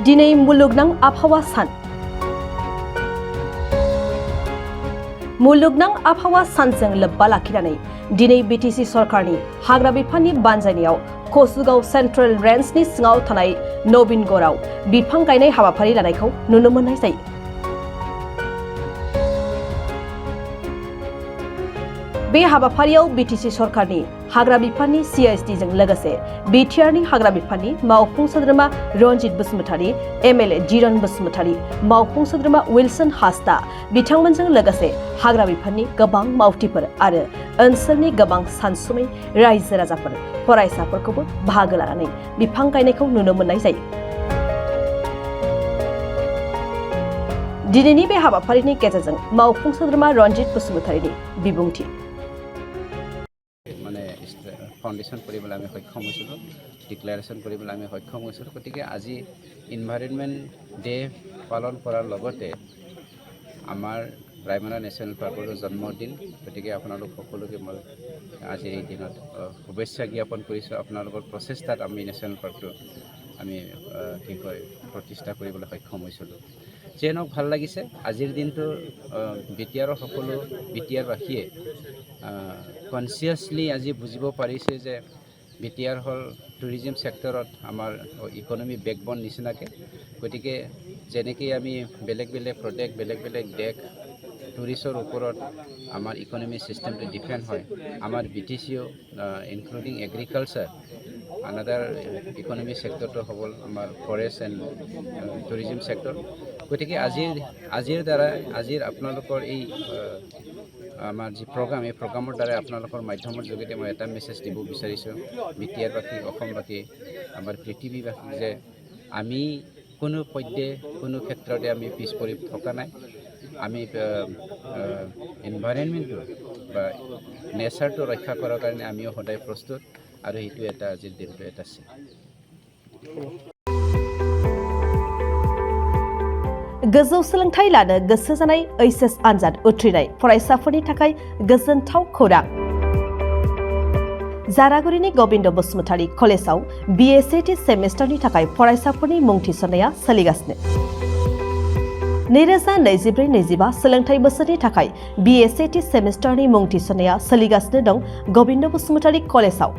दिनै मुलुगनां आबहावा सान। मुलुगनां आबहावा सानजों लोब्बा लाखिनानै दिनै बिटिसि सरकारनि हाग्रा बिफाननि बानजायनायाव कसुगाव सेन्ट्रेल रेन्जनि सिङाव थानाय नवीनगड़आव बिफां गायनाय हाबाफारि लानायखौ नुनो मोननाय जायो। बे हाबाफारियाव बिटिसि सरकारनि हाग्रा बिफाननि CISD जों लोगोसे बिटिआरनि हाग्रा बिफाननि मावफुं सोद्रोमा रनजित बसुमतारी, MLA जिरन बसुमतारी, मावफुं सोद्रोमा विल्सन हासदा बिथांमोनजों लोगोसे हाग्रा बिफाननि गोबां मावथिफोर आरो ओनसोलनि गोबां सानसुमै रायजो राजाफोर फरायसाफोरखौबो बाहागो लानानै बिफां गायनायखौ नुनो मोननाय जायो। दिनैनि बे हाबाफारिनि गेजेरजों मावफुं सोद्रोमा रनजित बसुमतारीनि बिबुंथि। फाउंडेशन কৰিবলৈ আমি সক্ষম হৈছিলোঁ, ডিক্লাৰেশ্যন কৰিবলৈ আমি সক্ষম হৈছিলোঁ। গতিকে আজি ইনভাইৰনমেণ্ট ডে পালন কৰাৰ লগতে আমাৰ ৰায়মনা নেশ্যনেল পাৰ্কৰো জন্মদিন। গতিকে আপোনালোক সকলোকে মই আজিৰ এই দিনত শুভেচ্ছা জ্ঞাপন কৰিছোঁ। আপোনালোকৰ প্ৰচেষ্টাত আমি নেশ্যনেল পাৰ্কটো আমি প্ৰতিষ্ঠা কৰিবলৈ সক্ষম হৈছিলোঁ। যিয়ে নহওক ভাল লাগিছে আজিৰ দিনটো বিটিআৰৰ সকলো বিটিআৰবাসীয়ে কনচিয়াছলি আজি বুজিব পাৰিছে যে বিটিআৰ হ'ল টুৰিজিম ছেক্টৰত আমাৰ ইকনমি বেকবন নিচিনাকৈ। গতিকে যেনেকৈ আমি বেলেগ বেলেগ প্ৰডাক্ট বেলেগ বেলেগ দেশ টুৰিষ্টৰ ওপৰত আমাৰ ইকনমি ছিষ্টেমটো ডিপেণ্ড হয়, আমাৰ বিটিচিও ইনক্লুডিং এগ্ৰিকালচাৰ আনাদাৰ ইকনমি ছেক্টৰটো হ'ব আমাৰ ফৰেষ্ট এণ্ড টুৰিজিম ছেক্টৰ। গতিকে আজিৰ আপোনালোকৰ এই আমাৰ যি প্ৰগ্ৰাম, এই প্ৰগ্ৰামৰ দ্বাৰা আপোনালোকৰ মাধ্যমৰ যোগেদি মই এটা মেছেজ দিব বিচাৰিছোঁ বিটিআৰবাসী, অসমবাসী, আমাৰ পৃথিৱীবাসী যে আমি কোনো পধ্যে কোনো ক্ষেত্ৰতে আমি পিছ পৰি থকা নাই। আমি এনভাইৰনমেণ্টটো বা নেচাৰটো ৰক্ষা কৰাৰ কাৰণে আমিও সদায় প্ৰস্তুত আৰু সেইটো এটা আজিৰ দিনটো এটা আছে। गोजौ सोलोंथाइ लानो गोसो जानाय HS आनजाद उथ्रिनाय फरायसाफोरनि थाखाय गोजोनथाव खौरां। जारागुरिनि गोविंद बसुमतारी कलेजाव BSAT सेमेस्टारनि थाखाय फरायसाफोरनि मुं थिसननाया सोलिगासिनो। 2024-25 सोलोंथाइ बोसोरनि थाखाय BSAT सेमेस्टारनि मुं थिसननाया सोलिगासिनो दं गोविंद बसुमतारी कलेजाव।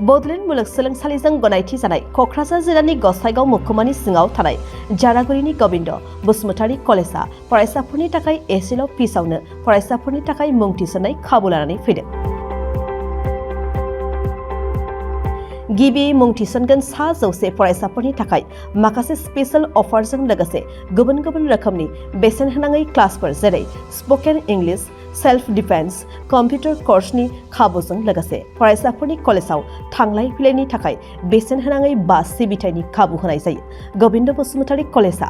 बडलेण्ड मुलुगसोलोंसालिजों गनायथि जानाय क'क्राझार जिल्लानि गसाइगाव महकुमानि सिङाव थानाय जारागुरिनि गोविंद बसुमतारी कलेजा फरायसाफोरनि थाखाय एसेल' फिसावनो फरायसाफोरनि थाखाय मुं थिसननाय खाबु लानानै फैदों। गिबि मुं थिसनगोन 100 फरायसाफोरनि थाखाय माखासे स्पेशल अफारजों लोगोसे गुबुन गुबुन रोखोमनि बेसेन होनाङै क्लासफोर जेरै spoken English, self defence, computer कर्सनि खाबुजों लोगोसे फरायसाफोरनि कलेजाव थांलाय फैलायनि थाखाय बेसेन होनाङै बास सिबिथायनि खाबु होनाय जायो। गोविंद बसुमतारी कलेजा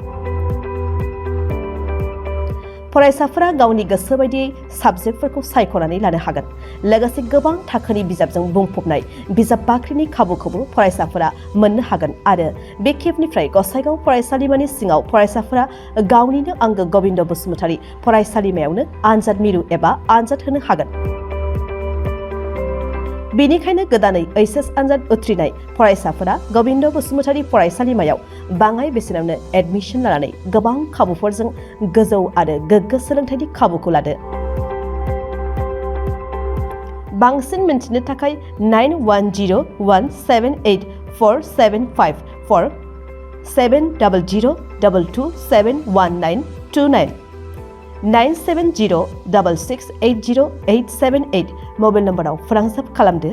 फरायसाफोरा गावनि गोसो बायदियै साबजेक्टफोरखौ सायख'नानै लानो हागोन। लोगोसे गोबां थाखोनि बिजाबजों बुंफबनाय बिजाब बाख्रिनि खाबुखौबो फरायसाफोरा मोननो हागोन आरो बे खेबनिफ्राय गसाइगाव फरायसालिमानि सिङाव फरायसाफोरा गावनिनो आंगो गोविंद बसुमतारी फरायसालिमायावनो आनजाद मिरु एबा आनजाद होनो हागोन। बेनिखायनो गोदानै HS आनजाद उथ्रिनाय फरायसाफोरा गोविंद बसुमतारी फरायसालिमायाव बाङाय बेसेनावनो एडमिशन लानानै गोबां खाबुफोरजों गोजौ आरो गोग्गो सोलोंथाइनि खाबुखौ लादो। बांसिन मिन्थिनो थाखाय 9101784754 7002271929 97066808878 मबाइल नम्बराव फोनांजाब खालामदो।